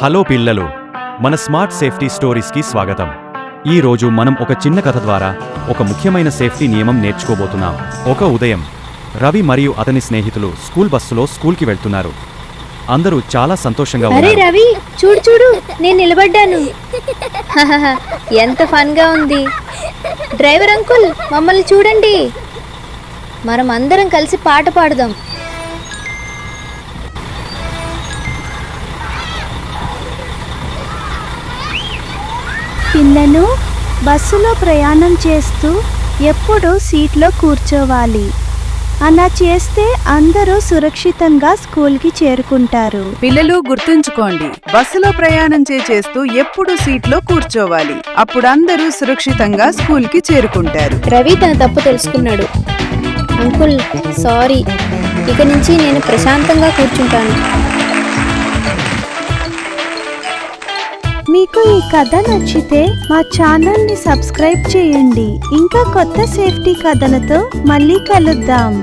Hello పిల్లలు, మన smart safety స్టోరీస్కి స్వాగతం. ఈ రోజు మనం ఒక చిన్న కథ ద్వారా ఒక ముఖ్యమైన సేఫ్టీ నియమం నేర్చుకోబోతున్నాం. ఒక ఉదయం రవి మరియు అతని స్నేహితులు స్కూల్ బస్సులో స్కూల్కి వెళ్తున్నారు. అందరూ చాలా సంతోషంగా అరే ఉన్నారు. రవి, చూడు చూడు, నేను నిలబడ్డాను. ఎంత ఫన్ గా ఉంది. డ్రైవర్ అంకుల్, మమ్మల్ని చూడండి. మనం అందరం కలిసి పాట పాడుదాం. పిల్లలు, బస్సులో ప్రయాణం చేస్తూ ఎప్పుడూ సీట్లో కూర్చోవాలి. అలా చేస్తే అందరూ సురక్షితంగా స్కూల్కి చేరుకుంటారు. పిల్లలు గుర్తుంచుకోండి, బస్సులో ప్రయాణం చేస్తూ ఎప్పుడు సీట్లో కూర్చోవాలి. అప్పుడు అందరూ సురక్షితంగా స్కూల్కి చేరుకుంటారు. రవి తన తప్పు తెలుసుకున్నాడు. Uncle, sorry. ఇక నుంచి నేను ప్రశాంతంగా కూర్చుంటాను. మీకు ఈ కథ నచ్చితే మా ఛానల్ని సబ్స్క్రైబ్ చేయండి. ఇంకా కొత్త సేఫ్టీ కథలతో మళ్ళీ కలుద్దాం.